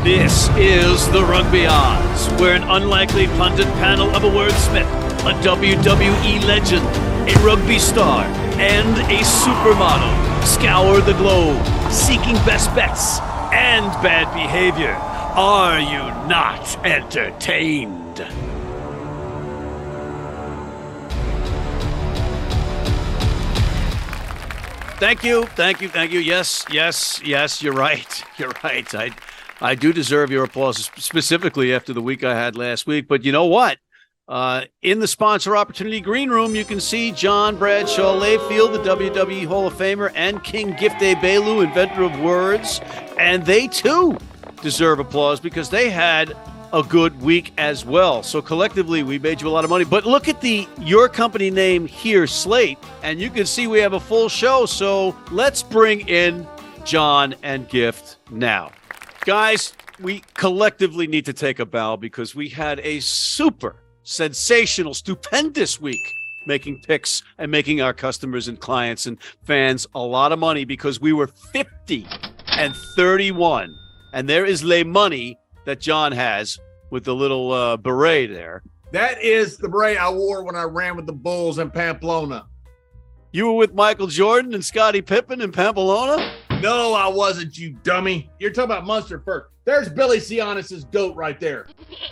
This is the Rugby Odds, where an unlikely pundit panel of a wordsmith, a WWE legend, a rugby star, and a supermodel scour the globe, seeking best bets and bad behavior. Are you not entertained? Thank you. Yes, you're right. You're right. I do deserve your applause, specifically after the week I had last week. But you know what? In the sponsor opportunity green room, you can see John Bradshaw Layfield, the WWE Hall of Famer, and King Gifte Belu, inventor of words. And they, too, deserve applause because they had a good week as well. So collectively, we made you a lot of money. But look at your company name here, Slate, and you can see we have a full show. So let's bring in John and Gift now. Guys, we collectively need to take a bow because we had a super sensational, stupendous week making picks and making our customers and clients and fans a lot of money because we were 50-31. And there is le money that John has with the little beret there. That is the beret I wore when I ran with the Bulls in Pamplona. You were with Michael Jordan and Scottie Pippen in Pamplona? No, I wasn't, you dummy. You're talking about Munster first. There's Billy Sionis's goat right there.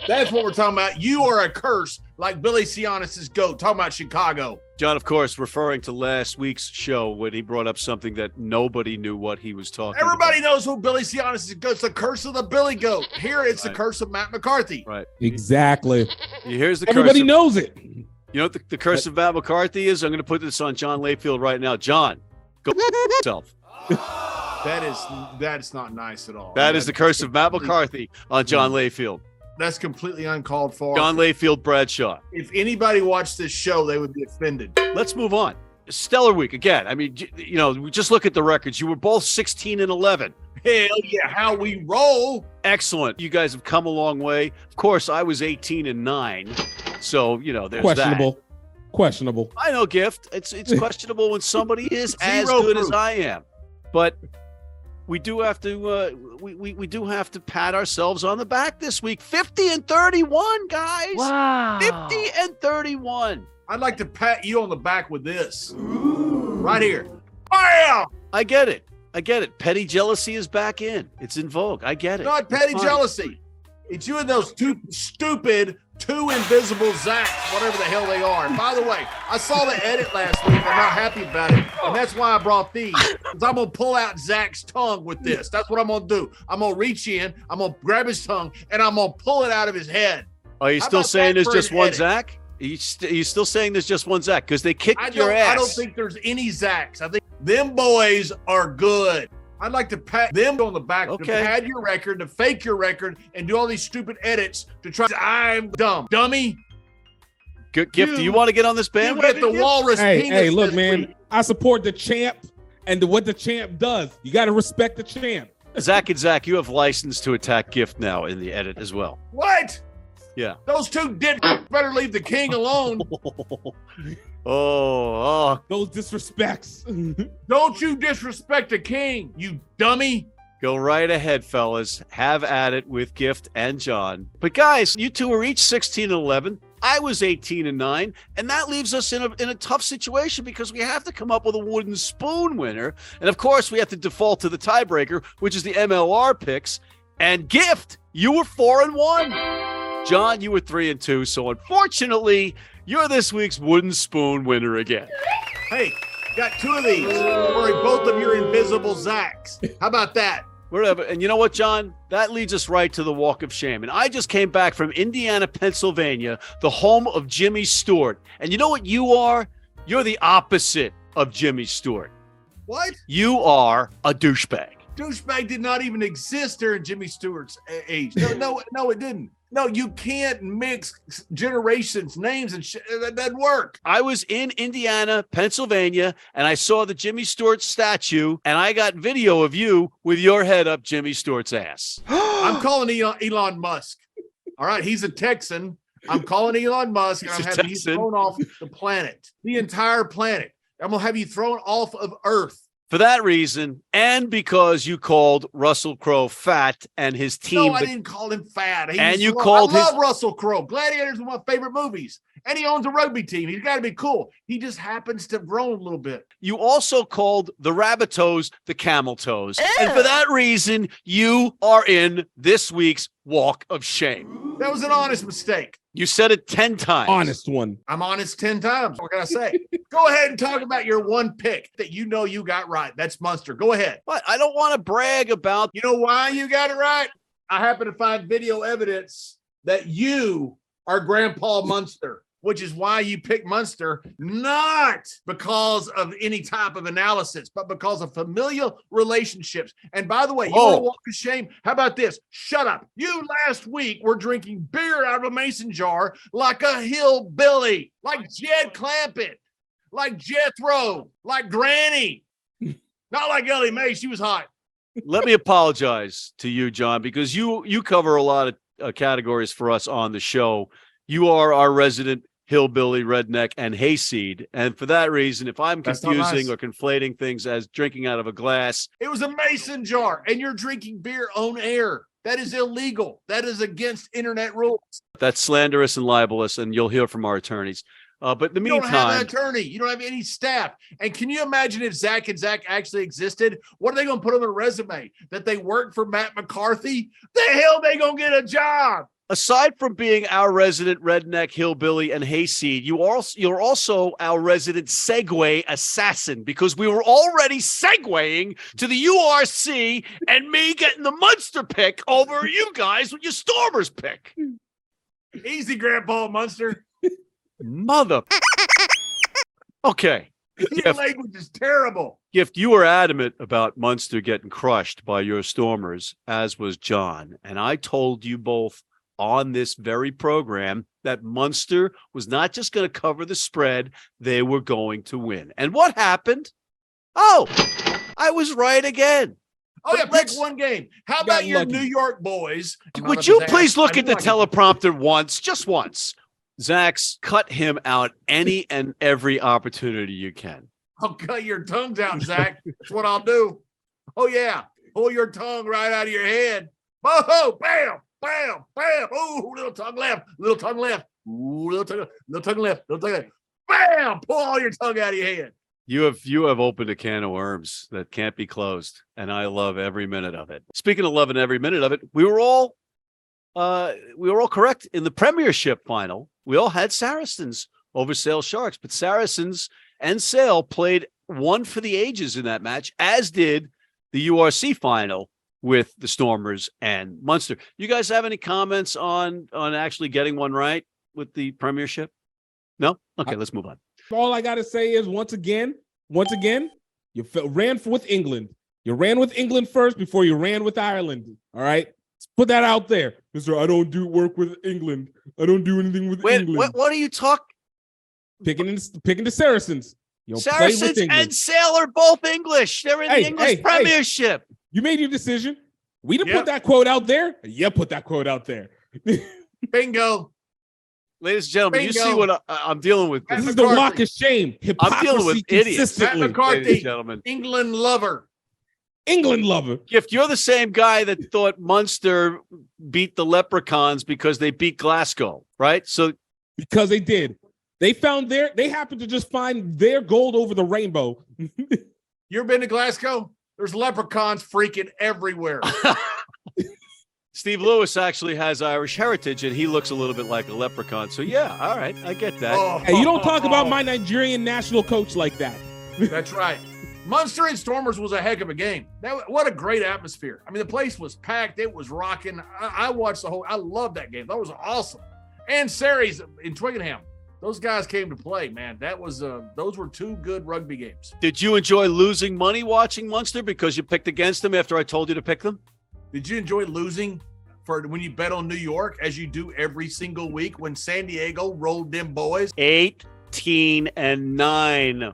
That's what we're talking about. You are a curse like Billy Sionis's goat. Talking about Chicago. John, of course, referring to last week's show when he brought up something that nobody knew what he was talking Everybody about. knows who Billy Sionis's goat. It's the curse of the Billy goat. Here, it's right. The curse of Matt McCarthy. Right. Exactly. Here's the Everybody curse knows it. You know what the curse of Matt McCarthy is? I'm going to put this on John Layfield right now. John, go yourself. That's not nice at all. That is the curse of Matt McCarthy on John Layfield. That's completely uncalled for. John Layfield Bradshaw. If anybody watched this show, they would be offended. Let's move on. Stellar week again. I mean, you know, just look at the records. You were both 16-11. Hell yeah, how we roll. Excellent. You guys have come a long way. Of course, I was 18-9. So, you know, there's Questionable. that. Questionable. I know, Gift. It's questionable when somebody is as Zero good proof. as I am. But we do have to we do have to pat ourselves on the back this week. 50-31, guys. Wow. 50-31. I'd like to pat you on the back with this. Right here. Bam! I get it. Petty jealousy is back in. It's in vogue. I get it. Not petty Fine. jealousy. It's you and those two invisible Zacks, whatever the hell they are. And by the way, I saw the edit last week. I'm not happy about it. And that's why I brought these. Because I'm going to pull out Zach's tongue with this. That's what I'm going to do. I'm going to reach in, I'm going to grab his tongue, and I'm going to pull it out of his head. Are you How still about saying that there's for just an one edit? Zach? Are you still saying there's just one Zach? Because they kicked your ass. I don't think there's any Zacks. I think them boys are good. I'd like to pat them on the back to pad your record, to fake your record, and do all these stupid edits to try. I'm dumb. Dummy. Gift, do you want to get on this You bandwagon? get the walrus penis. Hey, look, this man. week. I support the champ and what the champ does. You got to respect the champ. Zach and Zach, you have license to attack Gift now in the edit as well. What? Yeah. Those two better leave the king alone. Oh. Those disrespects. Don't you disrespect the king, you dummy. Go right ahead, fellas. Have at it with Gift and John. But guys, you two are each 16-11. I was 18-9, and that leaves us in a tough situation because we have to come up with a wooden spoon winner. And of course, we have to default to the tiebreaker, which is the MLR picks. And Gift, you were 4-1. John, you were 3-2. So unfortunately, you're this week's wooden spoon winner again. Hey, got two of these for both of your invisible Zacks. How about that? Whatever. And you know what, John? That leads us right to the Walk of Shame. And I just came back from Indiana, Pennsylvania, the home of Jimmy Stewart. And you know what you are? You're the opposite of Jimmy Stewart. What? You are a douchebag. Douchebag did not even exist during Jimmy Stewart's age. No, it didn't. No, you can't mix generations, names, and shit. That doesn't work. I was in Indiana, Pennsylvania, and I saw the Jimmy Stewart statue, and I got video of you with your head up Jimmy Stewart's ass. I'm calling Elon Musk. All right, he's a Texan. I'm calling Elon Musk, and I'm having you thrown off the planet, the entire planet. I'm going to have you thrown off of Earth For that reason, and because you called Russel Crowe fat and his team. No, I didn't call him fat. And you called I love Russell Crowe. Gladiator's one of my favorite movies. And he owns a rugby team. He's got to be cool. He just happens to have grown a little bit. You also called the Rabbitohs the camel toes. And for that reason, you are in this week's Walk of Shame. That was an honest mistake. You said it 10 times. Honest one. I'm honest 10 times. What can I say? Go ahead and talk about your one pick that you know you got right. That's Munster. Go ahead. But I don't want to brag about. You know why you got it right? I happen to find video evidence that you are Grandpa Munster, which is why you picked Munster, not because of any type of analysis, but because of familial relationships. And by the way, you want to walk of shame? How about this? Shut up. You last week were drinking beer out of a mason jar like a hillbilly, like Jed Clampett, like Jethro, like Granny. Not like Ellie Mae. She was hot. Let me apologize to you, John, because you cover a lot of categories for us on the show. You are our resident hillbilly, redneck, and hayseed. And for that reason, if I'm confusing or conflating things as drinking out of a glass. It was a mason jar, and you're drinking beer on air. That is illegal. That is against internet rules. That's slanderous and libelous, and you'll hear from our attorneys. But in the meantime, you don't have an attorney. You don't have any staff. And can you imagine if Zach and Zach actually existed? What are they going to put on their resume? That they worked for Matt McCarthy? The hell they going to get a job? Aside from being our resident redneck, hillbilly, and hayseed, you're also our resident segue assassin, because we were already segueing to the URC and me getting the Munster pick over you guys with your Stormers pick. Easy, Grandpa Munster. Mother. Okay. Your language is terrible. Gift, you were adamant about Munster getting crushed by your Stormers, as was John. And I told you both on this very program that Munster was not just going to cover the spread, they were going to win. And what happened? Oh, I was right again. Oh, yeah, pick one game. How about your New York boys? Would you please look at the teleprompter once, just once? Zach's cut him out any and every opportunity you can. I'll cut your tongues out, Zach. That's what I'll do. Oh, yeah. Pull your tongue right out of your head. Oh, bam, bam, bam. Ooh, little tongue left, little tongue left. Ooh, little tongue left, little tongue left. Bam, pull all your tongue out of your head. You have opened a can of worms that can't be closed, and I love every minute of it. Speaking of loving every minute of it, we were all correct in the Premiership final. We all had Saracens over Sale Sharks, but Saracens and Sale played one for the ages in that match, as did the URC final with the Stormers and Munster. You guys have any comments on actually getting one right with the Premiership? No? Okay, let's move on. All I got to say is once again, you ran with England. You ran with England first before you ran with Ireland. All right? Let's put that out there. Mister, I don't do work with England. I don't do anything with England. What are you talking? Picking the Saracens. Saracens and Sale are both English. They're in the English Premiership. You made your decision. We didn't put that quote out there. You put that quote out there. Bingo. Ladies and gentlemen, you see what I'm dealing with. This is the walk of shame. Hypocrisy. I'm dealing with idiots. Matt McCarthy, England lover. Gift, you're the same guy that thought Munster beat the Leprechauns because they beat Glasgow, right? So because they did. They happened to just find their gold over the rainbow. You ever been to Glasgow? There's leprechauns freaking everywhere. Steve Lewis actually has Irish heritage, and he looks a little bit like a leprechaun. So, yeah, all right, I get that. Hey, you don't talk about my Nigerian national coach like that. That's right. Munster and Stormers was a heck of a game. What a great atmosphere. I mean, the place was packed. It was rocking. I watched I loved that game. That was awesome. And Saries in Twickenham. Those guys came to play, man. Those were two good rugby games. Did you enjoy losing money watching Munster because you picked against them after I told you to pick them? Did you enjoy losing for when you bet on New York, as you do every single week when San Diego rolled them boys? 18-9.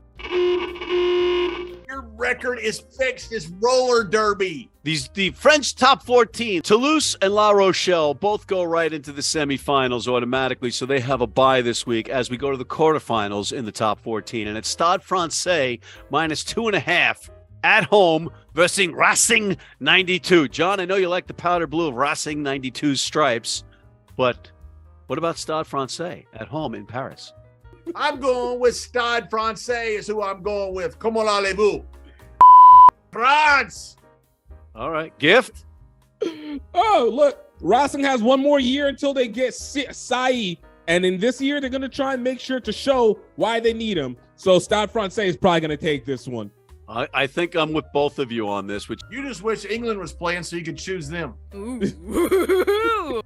Your record is fixed. It's roller derby. The French top 14, Toulouse and La Rochelle, both go right into the semifinals automatically, so they have a bye this week as we go to the quarterfinals in the top 14. And it's Stade Francais -2.5 at home versus Racing 92. John, I know you like the powder blue of Racing 92's stripes, but what about Stade Francais at home in Paris? I'm going with Stade Francais is who I'm going with. Comment allez-vous? France! All right. Gift? Oh, look. Racing has one more year until they get Saï. And in this year, they're going to try and make sure to show why they need him. So Stade Francais is probably going to take this one. I think I'm with both of you on this. Which You just wish England was playing so you could choose them. Ooh.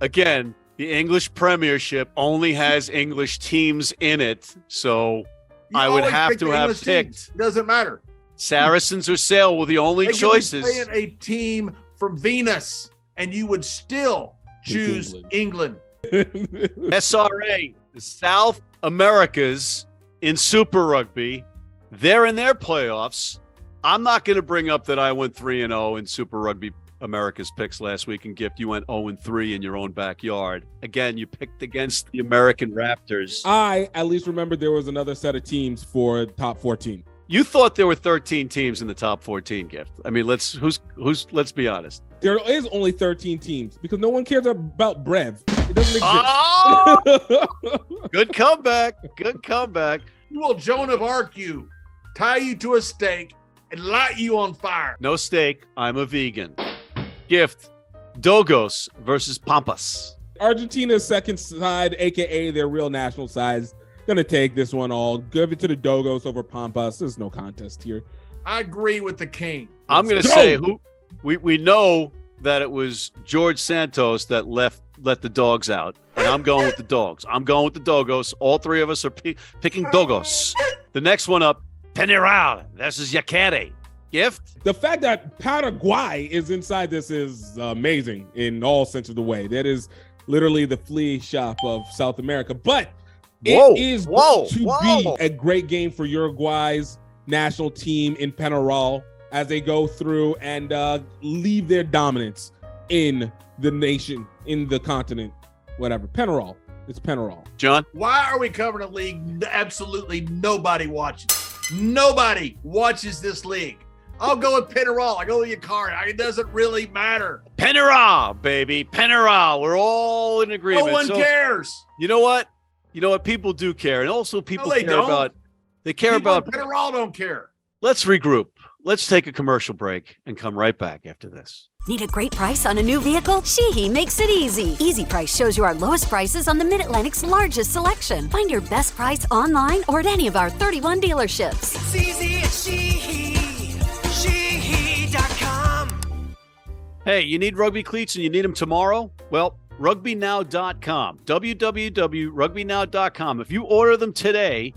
Again, the English Premiership only has English teams in it. So You I would always have pick to the have English picked. teams. Doesn't matter. Saracens or Sale were the only They could be choices. playing a team from Venus, and you would still choose England. SRA, the South Americas in Super Rugby, they're in their playoffs. I'm not going to bring up that I went 3-0 in Super Rugby America's picks last week, and Gift, you went 0-3 in your own backyard. Again, you picked against the American Raptors. I at least remember there was another set of teams for top 14. You thought there were 13 teams in the top 14, Gift. I mean, let's be honest. There is only 13 teams because no one cares about Brev. It doesn't exist. Oh! Good comeback. Good comeback. You will Joan of Arc you, tie you to a stake, and light you on fire. No steak. I'm a vegan. Gift. Dogos versus Pampas. Argentina's second side, aka their real national size, gonna take this one all. Give it to the Dogos over Pampas. There's no contest here. I agree with the king. I'm going to say who we know that it was George Santos that let the dogs out, and I'm going with the dogs. I'm going with the Dogos. All three of us are picking Dogos. The next one up, Penarol versus Yaquere. Gift? The fact that Paraguay is inside this is amazing in all sense of the way. That is literally the flea shop of South America. But it is going to be a great game for Uruguay's national team in Penarol as they go through and leave their dominance in the nation, in the continent, whatever. Penarol. It's Penarol. John? Why are we covering a league absolutely nobody watches? Nobody watches this league. I'll go with Penarol. I go with Yaquere. It doesn't really matter. Penarol, baby. Penarol. We're all in agreement. No one cares. You know what? People do care. And also people they care don't. about Penarol don't care. Let's regroup. Let's take a commercial break and come right back after this. Need a great price on a new vehicle? Sheehy makes it easy. Easy Price shows you our lowest prices on the Mid-Atlantic's largest selection. Find your best price online or at any of our 31 dealerships. It's easy at Sheehy. Sheehy.com. Hey, you need rugby cleats and you need them tomorrow? Well, rugbynow.com. www.rugbynow.com. If you order them today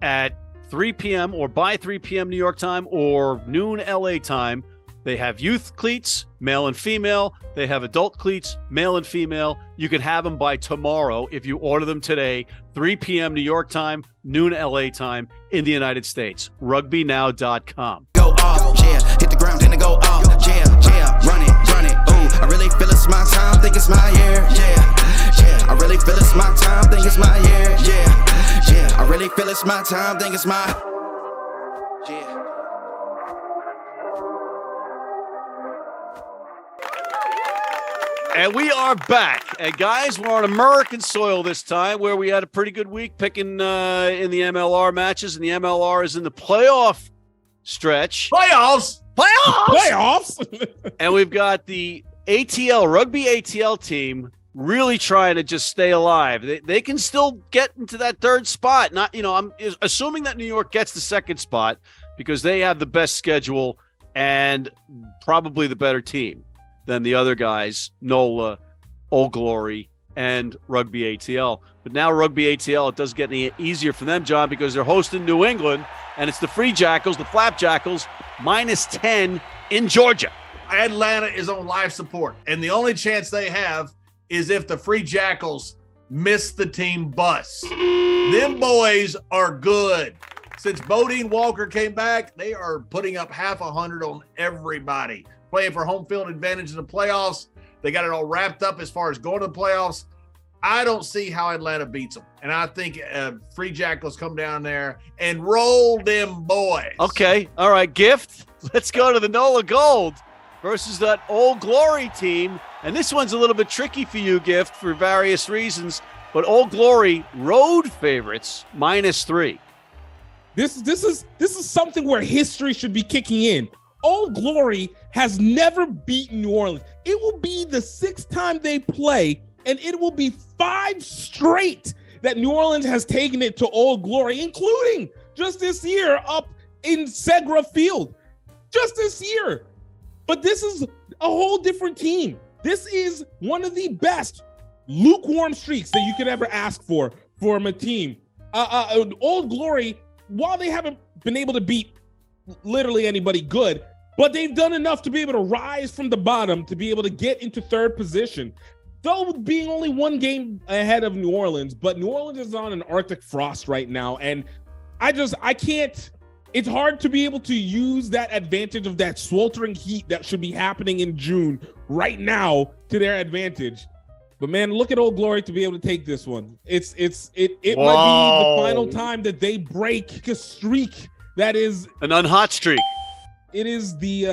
at 3 p.m. or by 3 p.m. New York time or noon LA time, they have youth cleats, male and female. They have adult cleats, male and female. You can have them by tomorrow if you order them today, 3 p.m. New York time, noon LA time in the United States. Rugbynow.com. Go off, yeah, hit the ground and go off, yeah, run it, ooh, I really feel it's my time, think it's my year, yeah, I really feel it's my time, think it's my year, yeah, I really feel it's my time, think it's my, yeah. And we are back. And guys, we're on American soil this time where we had a pretty good week picking in the MLR matches, and the MLR is in the playoff stretch. Playoffs. And we've got the ATL, Rugby ATL team really trying to just stay alive. They can still get into that third spot. I'm assuming that New York gets the second spot because they have the best schedule and probably the better team than the other guys, NOLA, Old Glory, and Rugby ATL. But now Rugby ATL, it doesn't get any easier for them, John, because they're hosting New England, and it's the Free Jackals, the Flap Jackals, -10 in Georgia. Atlanta is on life support, and the only chance they have is if the Free Jackals miss the team bus. Them boys are good. Since Bodine Walker came back, they are putting up half 100 on everybody. Playing for home field advantage in the playoffs. They got it all wrapped up as far as going to the playoffs. I don't see how Atlanta beats them. And I think Free Jackals come down there and roll them boys. Okay. All right. Gift. Let's go to the NOLA Gold versus that Old Glory team. And this one's a little bit tricky for you, Gift, for various reasons. But Old Glory road favorites -3. This is something where history should be kicking in. Old Glory has never beaten New Orleans. It will be the 6th time they play, and it will be 5 straight that New Orleans has taken it to Old Glory, including just this year up in Segra Field. Just this year. But this is a whole different team. This is one of the best lukewarm streaks that you could ever ask for from a team. Old Glory, while they haven't been able to beat literally anybody good, but they've done enough to be able to rise from the bottom to be able to get into 3rd position. Though being only 1 game ahead of New Orleans, but New Orleans is on an Arctic frost right now. And I can't, it's hard to be able to use that advantage of that sweltering heat that should be happening in June right now to their advantage. But man, look at Old Glory to be able to take this one. It might be the final time that they break a streak that is an unhot streak. It is the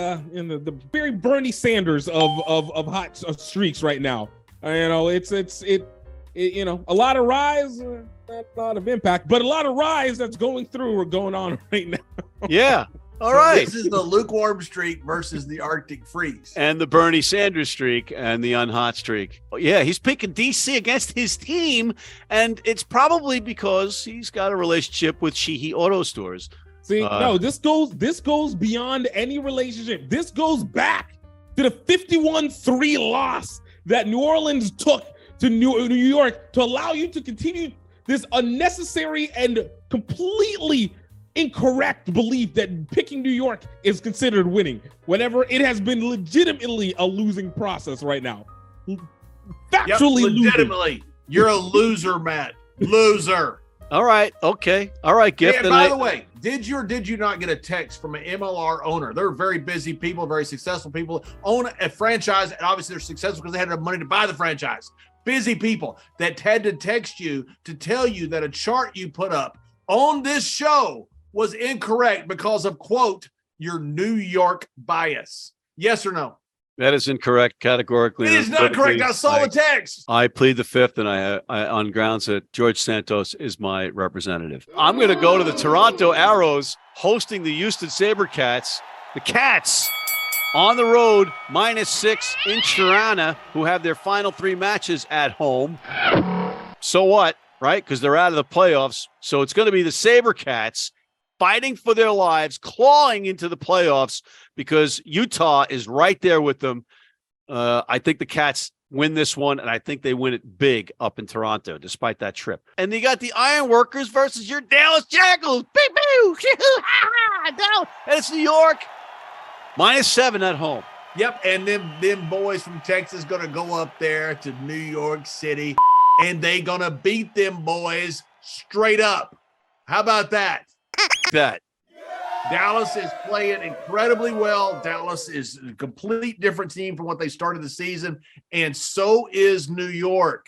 very Bernie Sanders of hot streaks right now. It a lot of rise, not a lot of impact, but a lot of rise that's going through or going on right now. Yeah. All right. This is the lukewarm streak versus the Arctic freeze. And the Bernie Sanders streak and the unhot streak. Yeah, he's picking DC against his team, and it's probably because he's got a relationship with Sheehy Auto Stores. See, no, this goes beyond any relationship. This goes back to the 51-3 loss that New Orleans took to New York to allow you to continue this unnecessary and completely incorrect belief that picking New York is considered winning, whenever it has been legitimately a losing process right now. Factually, legitimately. You're a loser, Matt. Loser. All right. Okay. All right, Gift. And by the way, did you or did you not get a text from an MLR owner? They're very busy people, very successful people, own a franchise, and obviously they're successful because they had enough money to buy the franchise. Busy people that had to text you to tell you that a chart you put up on this show was incorrect because of, quote, your New York bias. Yes or no? That is incorrect categorically. It is not correct. I saw the text. I plead the fifth, and I on grounds that George Santos is my representative. I'm going to go to the Toronto Arrows hosting the Houston SaberCats. The Cats on the road, -6 in Tirana, who have their final 3 matches at home. So what, right? Because they're out of the playoffs. So it's going to be the SaberCats fighting for their lives, clawing into the playoffs because Utah is right there with them. I think the Cats win this one, and I think they win it big up in Toronto, despite that trip. And you got the Ironworkers versus your Dallas Jackals. Boo-boo! And it's New York. -7 at home. Yep, and them boys from Texas going to go up there to New York City, and they going to beat them boys straight up. How about that? That Dallas is playing incredibly well. Dallas is a complete different team from what they started the season, and so is New York.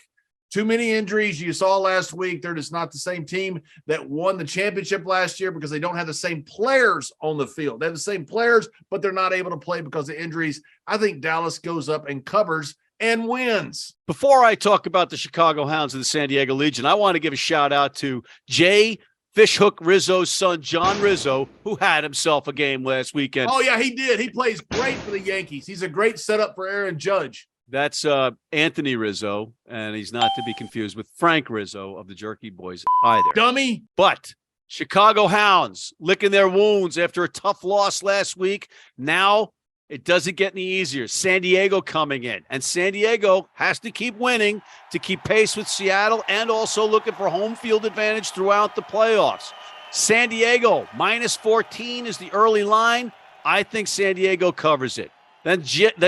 Too many injuries. You saw last week. They're just not the same team that won the championship last year because they don't have the same players on the field. They have the same players, but they're not able to play because of injuries. I think Dallas goes up and covers and wins. Before I talk about the Chicago Hounds and the San Diego Legion, I want to give a shout out to Jay Fishhook Rizzo's son, John Rizzo, who had himself a game last weekend. Oh, yeah, he did. He plays great for the Yankees. He's a great setup for Aaron Judge. That's Anthony Rizzo, and he's not to be confused with Frank Rizzo of the Jerky Boys either. Dummy. But Chicago Hounds licking their wounds after a tough loss last week. Now it doesn't get any easier. San Diego coming in, and San Diego has to keep winning to keep pace with Seattle and also looking for home field advantage throughout the playoffs. San Diego, -14 is the early line. I think San Diego covers it. Then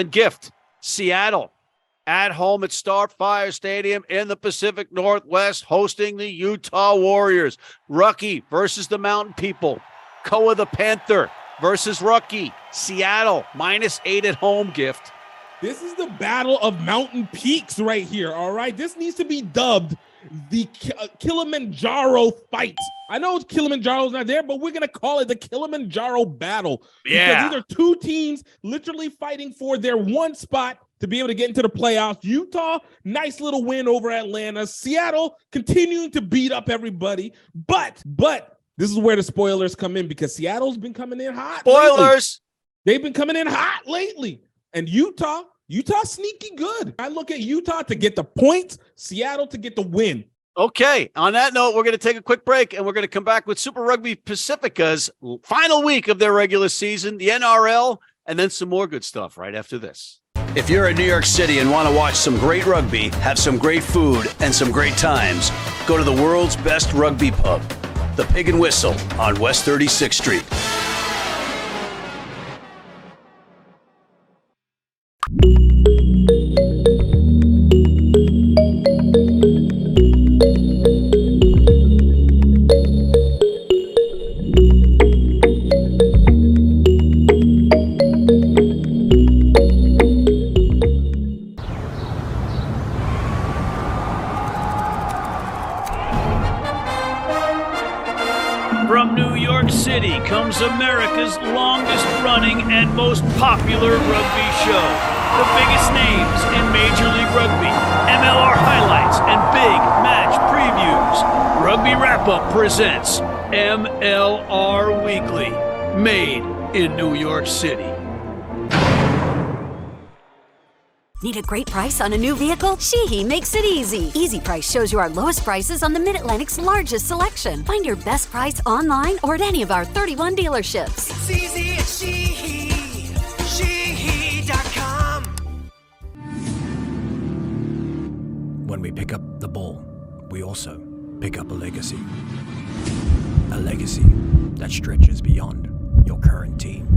Gift. Seattle at home at Starfire Stadium in the Pacific Northwest, hosting the Utah Warriors. Rookie versus the Mountain People. Koa the Panther versus Rookie. Seattle, -8 at home, Gift. This is the battle of mountain peaks right here, all right? This needs to be dubbed the Kilimanjaro fight. I know Kilimanjaro's not there, but we're going to call it the Kilimanjaro battle. Yeah. Because these are two teams literally fighting for their one spot to be able to get into the playoffs. Utah, nice little win over Atlanta. Seattle continuing to beat up everybody. But this is where the spoilers come in, because Seattle's been coming in hot. Spoilers. Lately. They've been coming in hot lately. And Utah's sneaky good. I look at Utah to get the points, Seattle to get the win. Okay. On that note, we're going to take a quick break, and we're going to come back with Super Rugby Pacifica's final week of their regular season, the NRL, and then some more good stuff right after this. If you're in New York City and want to watch some great rugby, have some great food, and some great times, go to the world's best rugby pub, the Pig and Whistle on West 36th Street. From New York City comes America's longest running and most popular rugby show. The biggest names in Major League Rugby, MLR highlights, and big match previews. Rugby Wrap-Up presents MLR Weekly, made in New York City. Need a great price on a new vehicle? Sheehy makes it easy. Easy Price shows you our lowest prices on the Mid-Atlantic's largest selection. Find your best price online or at any of our 31 dealerships. It's easy at Sheehy. Sheehy.com. When we pick up the ball, we also pick up a legacy. A legacy that stretches beyond your current team.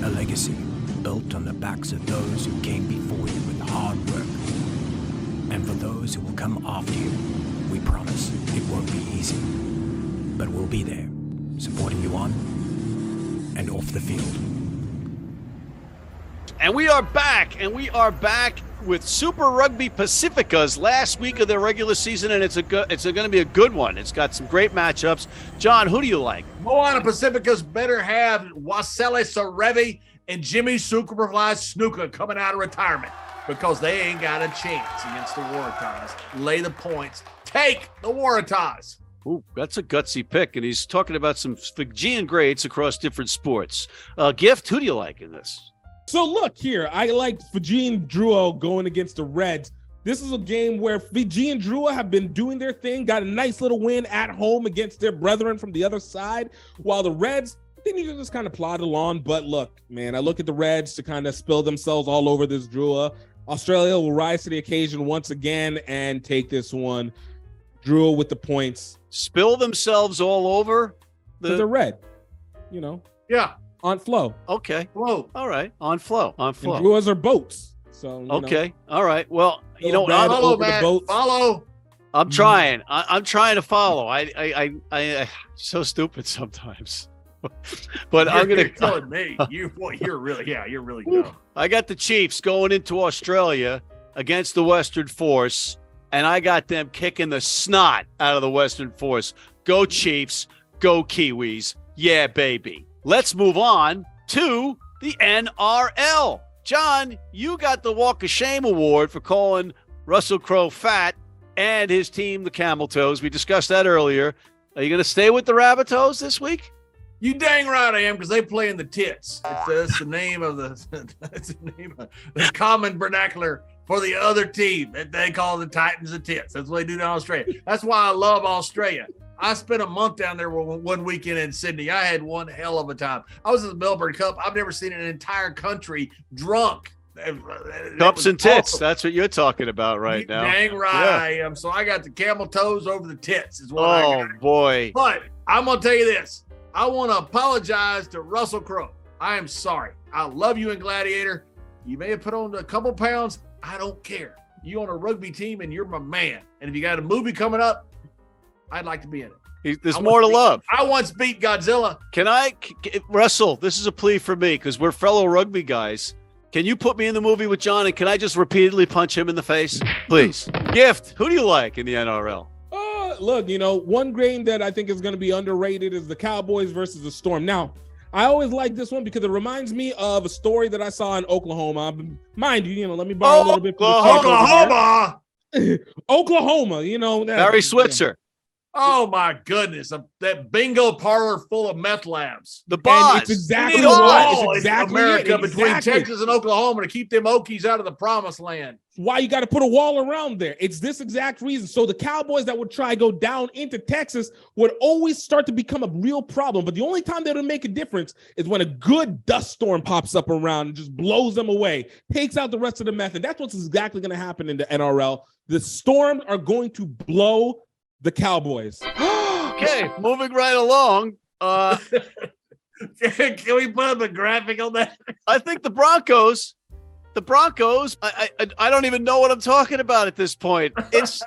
A legacy built on the backs of those who came before you with hard work. And for those who will come after you, we promise it won't be easy. But we'll be there, supporting you on and off the field. And we are back, with Super Rugby Pacifica's last week of their regular season, and it's going to be a good one. It's got some great matchups. John, who do you like? Moana Pacifica's better have Wasele Sarevi and Jimmy Superfly Snuka coming out of retirement, because they ain't got a chance against the Waratahs. Lay the points. Take the Waratahs. Ooh, that's a gutsy pick, and he's talking about some Fijian greats across different sports. Gift, who do you like in this? So look here, I like Fijian Drua going against the Reds. This is a game where Fijian Drua have been doing their thing, got a nice little win at home against their brethren from the other side, while the Reds, they need to just kind of plod along. But look, man, I look at the Reds to kind of spill themselves all over this Drua. Australia will rise to the occasion once again and take this one. Drua with the points. Spill themselves all over? The red, Yeah. on flow. Okay. Whoa. All right. On flow. And Druas are boats. So Okay. All right. Well, you know, Follow, over the man. boats. Follow. I'm trying. I'm trying to follow. I so stupid sometimes. But I'm You're gonna. killing me. You're really good. I got the Chiefs going into Australia against the Western Force, and I got them kicking the snot out of the Western Force. Go Chiefs. Go Kiwis. Yeah, baby. Let's move on to the NRL. John, you got the Walk of Shame award for calling Russel Crowe fat and his team the Camel Toes. We discussed that earlier. Are you going to stay with the Rabbitohs this week? You dang right I am, because they play in the tits. It's the name of the common vernacular for the other team that they call the Titans the tits. That's what they do down in Australia. That's why I love Australia. I spent a month down there one weekend in Sydney. I had one hell of a time. I was at the Melbourne Cup. I've never seen an entire country drunk. Cups and tits. Awesome. That's what you're talking about right now. Dang right I am. So I got the camel toes over the tits is what I got. Oh, boy. But I'm going to tell you this. I want to apologize to Russel Crowe. I am sorry. I love you in Gladiator. You may have put on a couple pounds. I don't care. You on a rugby team and you're my man. And if you got a movie coming up, I'd like to be in it. There's more to love. I once beat Godzilla. Russell, this is a plea for me because we're fellow rugby guys. Can you put me in the movie with John, and can I just repeatedly punch him in the face? Please. Gift, who do you like in the NRL? Look, one game that I think is going to be underrated is the Cowboys versus the Storm. Now, I always like this one because it reminds me of a story that I saw in Oklahoma. Mind you, let me borrow a little bit from Oklahoma. Oklahoma, Barry Switzer. Oh my goodness! That bingo parlor full of meth labs. The boss. It's exactly what. It's exactly America it. between Exactly. Texas and Oklahoma to keep them Okies out of the promised land. Why you got to put a wall around there? It's this exact reason. So the Cowboys that would try go down into Texas would always start to become a real problem. But the only time they would make a difference is when a good dust storm pops up around and just blows them away, takes out the rest of the meth. And that's what's exactly going to happen in the NRL. The Storm are going to blow the Cowboys. Okay, moving right along. Can we put up a graphic on that? I think the Broncos, I don't even know what I'm talking about at this point. It's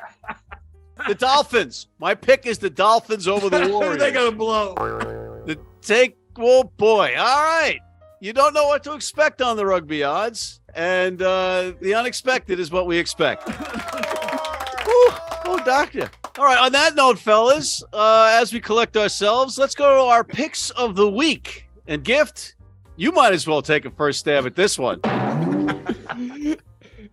the Dolphins. My pick is the Dolphins over the Warriors. They're going to blow. Oh, boy. All right. You don't know what to expect on the Rugby Odds, and the unexpected is what we expect. Oh, doctor. All right, on that note, fellas, as we collect ourselves, let's go to our picks of the week. And Gift, you might as well take a first stab at this one.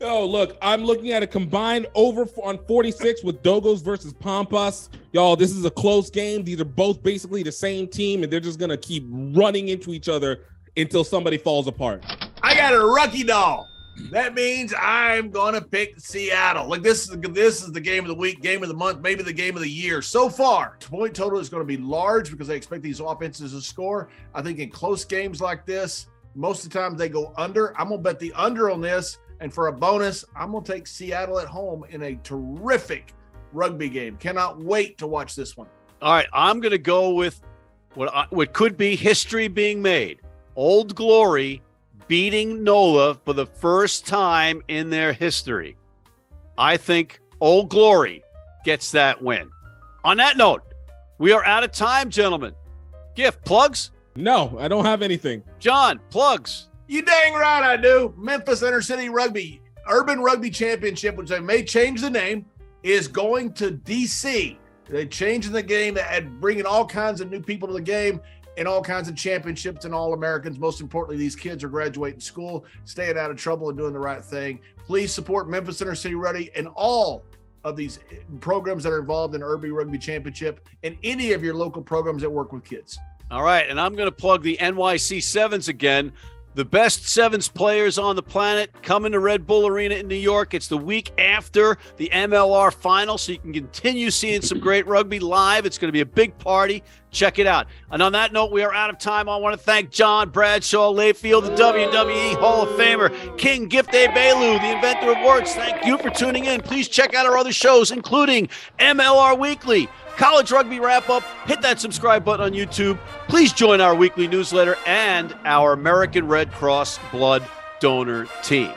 Oh, look, I'm looking at a combined over on 46 with Dogos versus Pampas. Y'all, this is a close game. These are both basically the same team, and they're just going to keep running into each other until somebody falls apart. I got a rookie doll. That means I'm going to pick Seattle. Like this is the game of the week, game of the month, maybe the game of the year. So far, point total is going to be large because I expect these offenses to score. I think in close games like this, most of the time they go under. I'm going to bet the under on this. And for a bonus, I'm going to take Seattle at home in a terrific rugby game. Cannot wait to watch this one. All right, I'm going to go with what could be history being made. Old Glory beating NOLA for the first time in their history. I think Old Glory gets that win. On that note, we are out of time, gentlemen. Gift, plugs? No, I don't have anything. John, plugs? You dang right I do. Memphis Intercity Rugby, Urban Rugby Championship, which they may change the name, is going to D.C. They're changing the game and bringing all kinds of new people to the game and all kinds of championships and All-Americans. Most importantly, these kids are graduating school, staying out of trouble and doing the right thing. Please support Memphis Intercity Rugby and all of these programs that are involved in Urban Rugby Championship and any of your local programs that work with kids. All right, and I'm going to plug the NYC Sevens again. The best sevens players on the planet coming to Red Bull Arena in New York. It's the week after the MLR final, so you can continue seeing some great rugby live. It's going to be a big party. Check it out. And on that note, we are out of time. I want to thank John Bradshaw, Layfield, the WWE Hall of Famer, King Gift Bailu, the inventor of words. Thank you for tuning in. Please check out our other shows, including MLR Weekly, College Rugby Wrap-Up. Hit that subscribe button on YouTube. Please join our weekly newsletter and our American Red Cross Blood Donor Team.